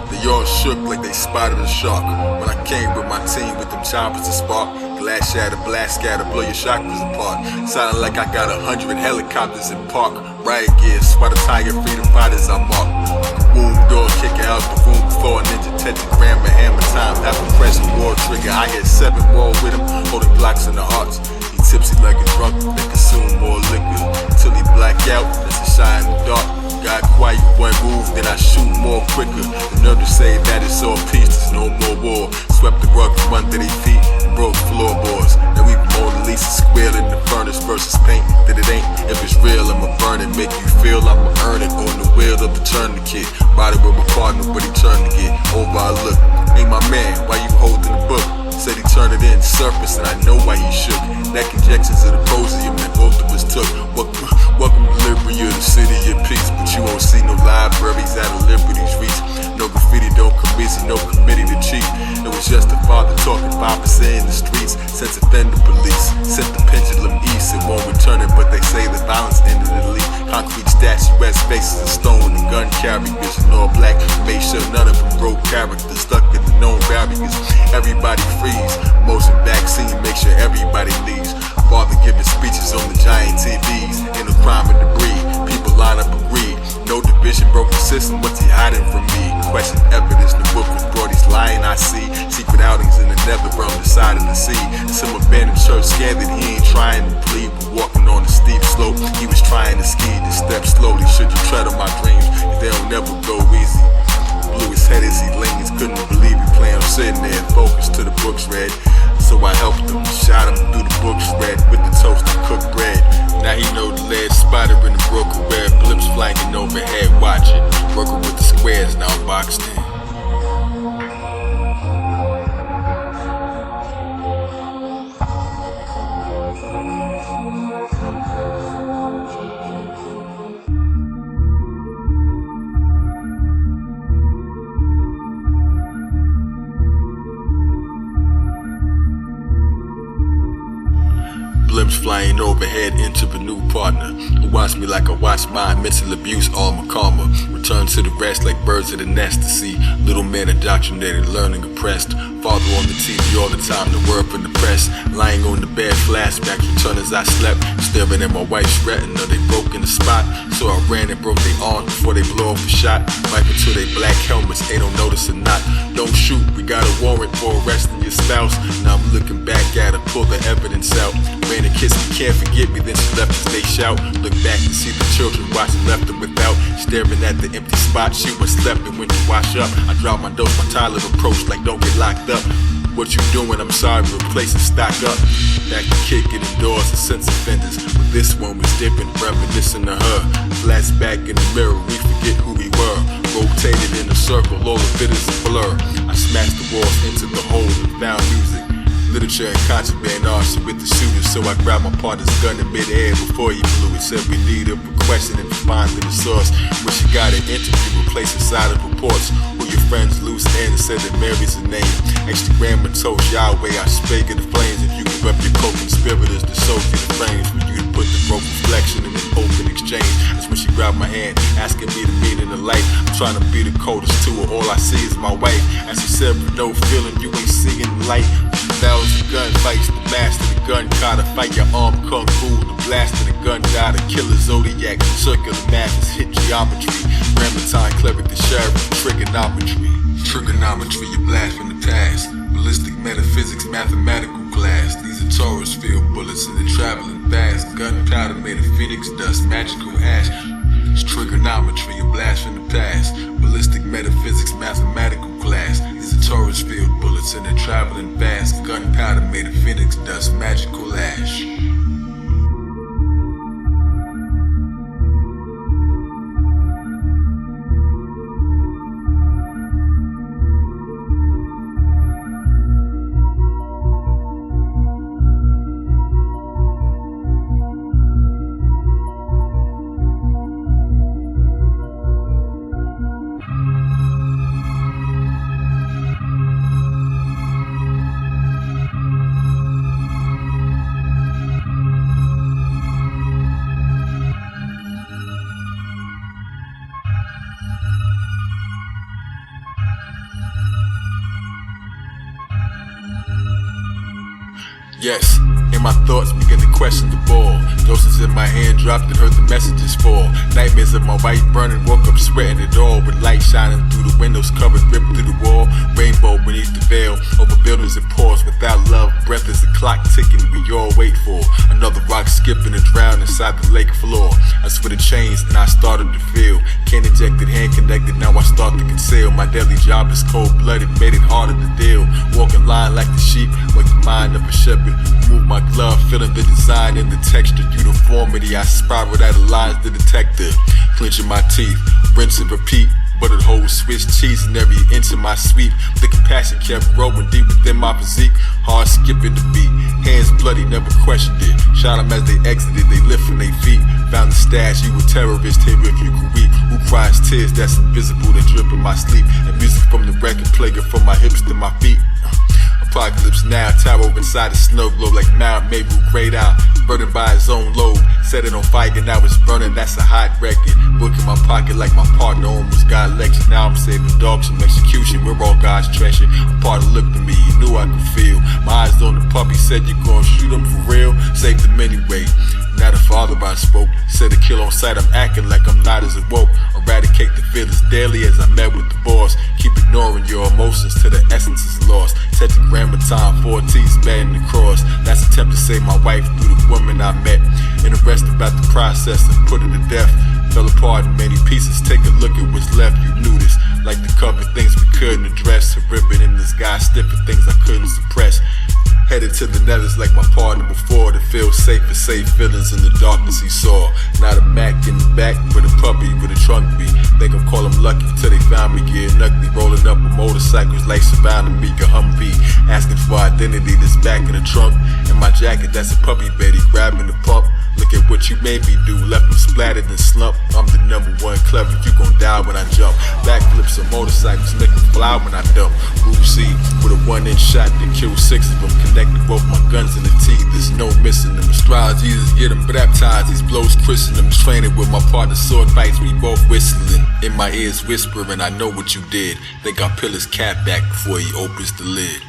They all shook like they spotted a shark. When I came with my team with them choppers to spark, glass shatter, blast scatter, blow your chakras apart. Sounded like I got 100 helicopters in park. Riot gear, swat a tiger, freedom fighters I mark. Wound door, kicking out the room before a ninja tetragram, a hammer time. After pressing war trigger, I hit 7 more with him, holding blocks in the hearts. He tipsy like a drunk, they consume more liquor till he black out. That's a shine in the dark. Got quiet, one move, then I shoot more quicker. The nerve to say that it's all peace, there's no more war. Swept the rug from under their feet and broke floorboards. Now we Mona Lisa square in the furnace versus paint. That it ain't, if it's real, I'ma burn it. Make you feel I'ma earn it on the wheel of the tourniquet. Body with my partner, but he turned to get over. I look, ain't my man, why you holding the book? Said he turned it in surface, and I know why he shook. That conjectures of the posium that both of us took. Welcome to Liberia, the city of peace. But you won't see no libraries out of Liberty's reach. No graffiti, don't come easy, no committee to cheat. It was just a father talking 5% in the streets. Since offender police set the pendulum east, it won't return it, but they say the violence ended the leak. Concrete statuettes, faces of stone, and gun carriers in all black. Made sure none of them broke character, stuck in the known barriers. Everybody freeze, motion vaccine, make sure everybody leaves. Father giving speeches on the giant TVs. In the crime and debris, people line up agreed. No division, broken system, what's he hiding from me? Question evidence, the book was brought, he's lying, I see. Secret outings in the nether realm, the side of the sea. Some abandoned church scared that he ain't trying to plead, but walking on a steep slope, he was trying to ski. To step slowly, should you tread on my dreams, if they don't never go easy. Blew his head as he leans, couldn't believe he planned on sitting there, focused to the books read. So I helped him, shot him through the books read, with the toast and cooked bread. Now he know the lead spider in the broken red, blips flanking overhead, watch it. Working with the squares, now boxed in. Blimps flying overhead into a new partner who watched me like I watched mine. Mental abuse, all my karma. Return to the rest like birds of the nest to see little men indoctrinated, learning oppressed. Father on the TV all the time, the word from the press. Lying on the bed, flashbacks return as I slept. Staring at my wife's retina, they broke in the spot. So I ran and broke their arms before they blow off a shot. Wipe into their black helmets, they don't notice or not. Don't shoot, we got a warrant for arresting your spouse. Now I'm looking back at her, pull the evidence out. Ran and kissed me, can't forget me, then she left as they shout. Look back to see the children watching, left her without. Staring at the empty spot, she was slept, and when you wash up, I drop my dose, my toilet approach like don't get locked up. What you doing? I'm sorry, replace and stock up. Back to kicking indoors and sense offenders, but this one was different, reminiscent of her. Flashback in the mirror, we forget who we were. Rotated in a circle, all of it is a blur. I smashed the walls, entered the hole and found music. Literature and contraband arson with the shooter, so I grabbed my partner's gun in midair before he blew it. Said we need a question and finding the source. When she got an interview, replaced inside of reports. Who your friends loose ends, said that Mary's a name. Instagram and toast Yahweh, I spake of the flames. If you give up your co-conspirators to soak in the flames, for you to put the broke reflection in an open exchange. That's when she grabbed my hand, asking me the meaning of life. I'm trying to be the coldest to her, all I see is my wife. As she said, with no feeling, you ain't seeing the light. Thousand gunfights, the master of the gun gotta fight your arm kung fu. The blast of the gun got a killer Zodiak. Circular math is hit geometry. Grammatine, cleric the sheriff, trigonometry. Trigonometry, you blast from the past. Ballistic metaphysics, mathematical class. These are Taurus field bullets and they're traveling fast. Gunpowder made of phoenix dust, magical ash. It's trigonometry, a blast from the past. Ballistic metaphysics, mathematical class. These are Taurus field bullets and they're traveling fast. Gunpowder made of phoenix dust, magical ash. Yes, and my thoughts begin to question the ball. Doses in my hand dropped and heard the messages fall. Nightmares of my wife burning, woke up sweating it all. With light shining through the windows, covered, ripped through the wall. Rainbow beneath the veil, over buildings and pause. Without love, breath is a clock ticking we all wait for. Another rock skipping and drown inside the lake floor. I switched the chains and I started to feel. Cane injected, hand connected, now I start to conceal. My daily job is cold-blooded, made it harder to deal. Walking line like the sheep, with the mind of a shepherd. Move my glove, feeling the design and the texture. Uniformity, I spiraled out of lines, the detective. Clenching my teeth, rinse and repeat. Buttered holes, Swiss cheese in every inch of my sweep. The compassion kept growing deep within my physique. Hard skipping the beat, hands bloody, never questioned it. Shot them as they exited, they lift from their feet. Found the stash, you a terrorist, here if you could weep. Who cries tears that's invisible that drip in my sleep. And music from the record player from my hips to my feet. Apocalypse now, tower inside the snow globe like Mount Mabel, grayed out, burdened by its own load. Set it on fire, now it's burning, that's a hot record. Book in my pocket like my partner almost got lectured. Now I'm saving dogs from execution, we're all God's treasure. A partner looked at me, he knew I could feel. My eyes on the puppy, said you gon' shoot him for real. Saved him anyway. Now the father I spoke, said to kill on sight, I'm acting like I'm not as awoke. Eradicate the feelings daily as I met with the boss. Keep ignoring your emotions till the essence is lost. Tetragrammaton, 4 T's spanning the cross. That's attempt to save my wife through the woman I met. Interested about the process of put her to death. Fell apart in many pieces, take a look at what's left, you knew this. Like to cover things we couldn't address. A ribbon in the sky, stiffing things I couldn't suppress. Headed to the nethers like my partner before, to feel safe and safe feelings in the darkness he saw. Not a Mac in the back, but a puppy with a trunk beat. Think I'm calling lucky till they found me getting ugly. Rolling up with motorcycles like surrounding me, a Humvee. Asking for identity that's back in the trunk. And my jacket, that's a puppy Betty grabbing the pump. Look at what you made me do, left them splattered and slumped. I'm the #1 clever, you gon' die when I jump. Backflips on motorcycles, make them fly when I dump. Rule C, with a 1-inch shot that killed 6 of them. Connected both my guns in the teeth, there's no missing them. Strides, Jesus, get them baptized, these blows christen them. Training with my partner, sword fights, we both whistling. In my ears whispering, I know what you did. Think I'll peel his cap back before he opens the lid.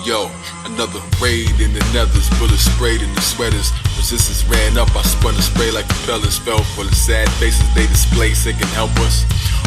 Yo, another raid in the nethers, bullets sprayed in the sweaters. Resistance ran up, I spun a spray like propellers. Fell for the sad faces they display, say can help us.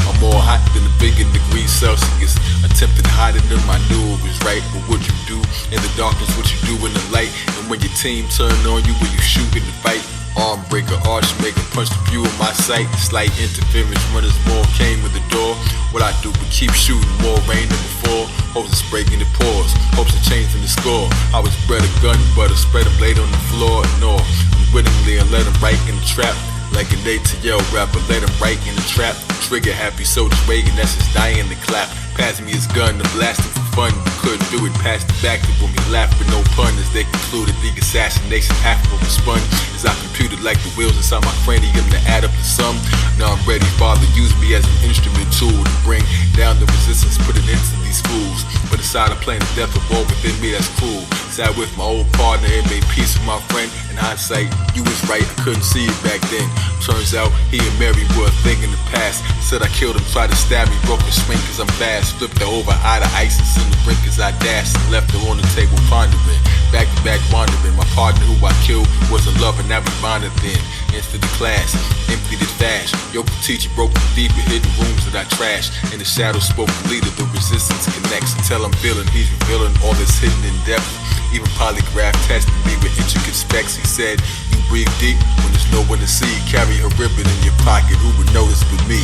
I'm more hot than a billion degrees Celsius. Attempted hiding them, I knew it was right. But what you do in the darkness, what you do in the light. And when your team turn on you, when you shoot in the fight. Arm breaker, arch maker, punch the view of my sight. Slight interference, runners more came with the door. What I do, we keep shooting, more rain than before. Hopes it's breaking the pause, hopes it's changing the score. I was bred a gun, but I spread a blade on the floor. No, unwittingly I let him right in the trap. Like an ATL rapper, let him right in the trap. Trigger happy soldier Reagan, that's just dying to clap. Passing me his gun to blast it for fun, but couldn't do it. Passed it back to when we laughed with no pun. As they concluded the assassination, half of it was spun. As I computed like the wheels inside my cranium to add up the sum. Now I'm ready, Father, use me as an instrument tool to bring down the resistance, put an end to these fools. But aside of playing the death of all within me, that's cool. Sat with my old partner and made peace with my friend. In hindsight, you was right, I couldn't see it back then. Turns out he and Mary were a thing in the past. Said I killed him, tried to stab me, broke his swing cause I'm fast. Flipped her over, eyed of ISIS in the brink as I dashed. And left her on the table pondering, back to back wandering. My partner who I killed was a lover, now we bonded then. Entered the class, emptied it fast. Yoke the teacher, broke the deep and hidden rooms that I trashed. In the shadows spoke the leader, the resistance connects. Until I'm feeling, he's revealing all that's hidden in depth. Even polygraph tested me with intricate specs. He said, you breathe deep when there's no one to see. Carry a ribbon in your pocket, who would notice but me?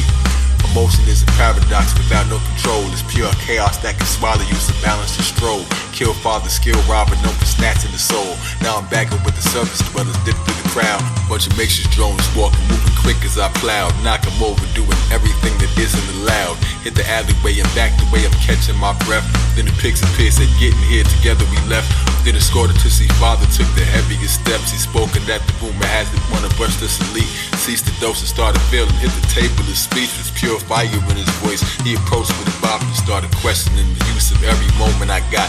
Emotion is a paradox without no control. It's pure chaos that can swallow you, so balance your stroll. kill father, skill robber, known for snatching the soul. Now I'm back up with the surface dwellers, dip through the crowd. Bunch of makeshift drones walking, moving quick as I plow. Knock 'em over, doing everything that isn't allowed. Hit the alleyway and back the way I'm catching my breath. Then the pigs appeared, said getting here together we left. Then escorted to see father, took the heaviest steps. He spoken that the rumor has it, wanna brush this elite. Ceased the dose and started feeling, hit the table, his speech was pure fire in his voice. He approached with a bop and started questioning the use of every moment I got.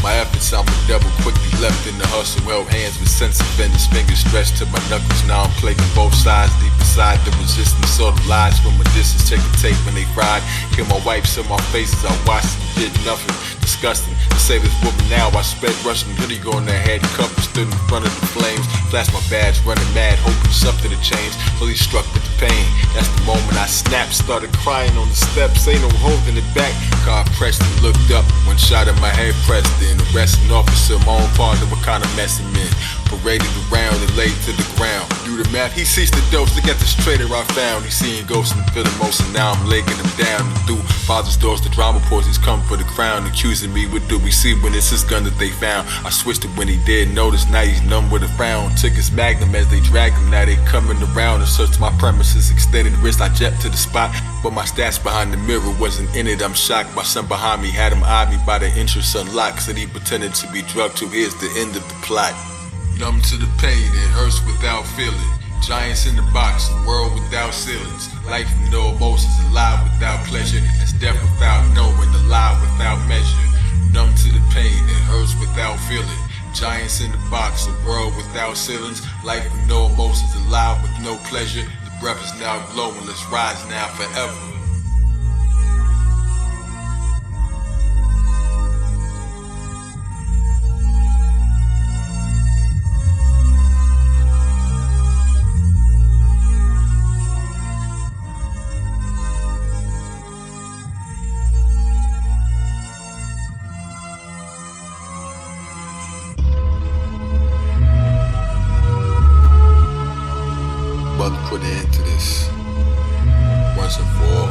My efforts, I'm a double, quickly left in the hustle. Held hands with sense of fingers, fingers stretched to my knuckles. Now I'm playing both sides, deep inside the resistance. Sort of lies from a distance, check the tape when they fried. Kill my wipes on my faces, I watched and did nothing. Disgusting, to save this woman now, I sped rushing. Hoodie on the head, cup stood in front of the flames. Flashed my badge, running mad, hoping something to change. Slowly struck with the pain, that's the moment I snapped. Started crying on the steps, ain't no holding it back. Car pressed and looked up, one shot in my head pressed in. Arresting officer, my own partner, what kind of mess I'm in. Paraded around and laid to the ground. Do the math, he ceased the dose, look at this traitor I found. He seeing ghosts and feeling motion, now I'm legging him down. And through father's doors, the drama portions come for the crown. Accusing me, what do we see when it's his gun that they found? I switched it when he did notice, now he's numb with a frown. Took his magnum as they dragged him, now they coming around and searched my premises. Extended wrist, I jet to the spot, but my stats behind the mirror wasn't in it. I'm shocked, my son behind me had him eye me by the interest unlocked. Said he pretended to be drugged to, here's the end of the plot. Numb to the pain, it hurts without feeling. Giants in the box, a world without ceilings. Life with no emotions, alive without pleasure. That's death without knowing, alive without measure. Numb to the pain, it hurts without feeling. Giants in the box, a world without ceilings. Life with no emotions, alive with no pleasure. The breath is now glowing, let's rise now forever. About to put an end to this once and for all.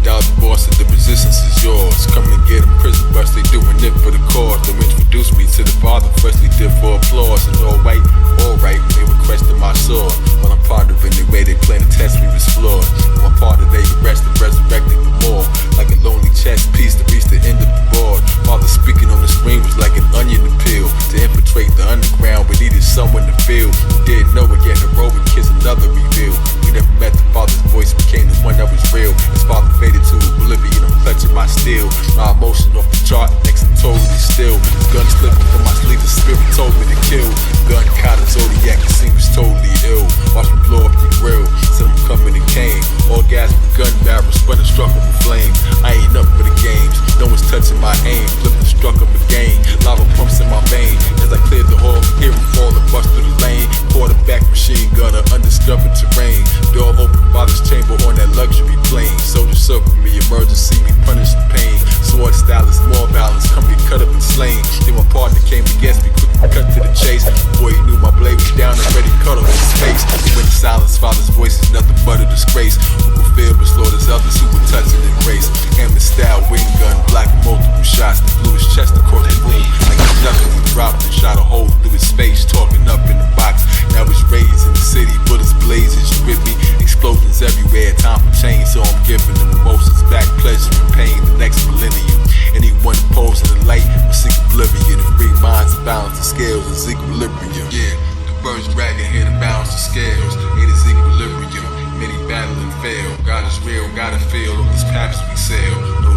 Doubt the boss of the resistance is yours. Come and get him prison bus, they doing it for the cause. They introduced me to the father, freshly did for applause. And all right, when they requested my sword. While I'm part of it, the way they plan to test me was flawed. I'm a part of they arrested, resurrected for more. Like a lonely chess piece to reach the end of the board. Father speaking on the screen was like an onion to peel. To infiltrate the underground, we needed someone to feel. Who didn't know it yet, heroic kiss another reveal. We never met the father's voice, became the one that was real. His father faded to oblivion, I'm clutching my steel. My emotion off the chart, next I'm totally still. His gun slipping from my sleeve, the spirit told me to kill. Gun caught a Zodiak, it seems totally ill. Watch me blow up the grill, said I'm coming and came. Orgasm, gun barrel, spun and struck him with flames. I ain't up for the games, no one's touching my aim. Flipped and struck him again, lava pumps in my vein. As I cleared the hall, hear him fall and bust through the lane. Quarterback machine gunner, undiscovered terrain. Door open, father's chamber on that luxury plane. Soldier circle me, emergency, me punishing pain. Sword stylist, more balance, come get cut up and slain. Then my partner came against me, quick cut to the chase. Boy, he knew my blade was down and ready, cut off his face. When the silence, father's voice is nothing but a disgrace. Who could fear but slaughters others who were touching and grace. Hammer style, wing gun, block multiple shots. That blew his chest across the room. Like a nothing, he dropped and shot a hole through his face. Talking up in the box, now it's raids in the city. Bullets blazes, you with me? Explosions everywhere, time for change. So I'm giving them emotions back, pleasure and pain. The next millennium, anyone opposed in the light will seek oblivion. The free minds to balance the scales in Zequilibrium. Yeah, the birds dragging here to balance the scales. It is equilibrium, many battle and fail. God is real, gotta feel on these paths we sail. No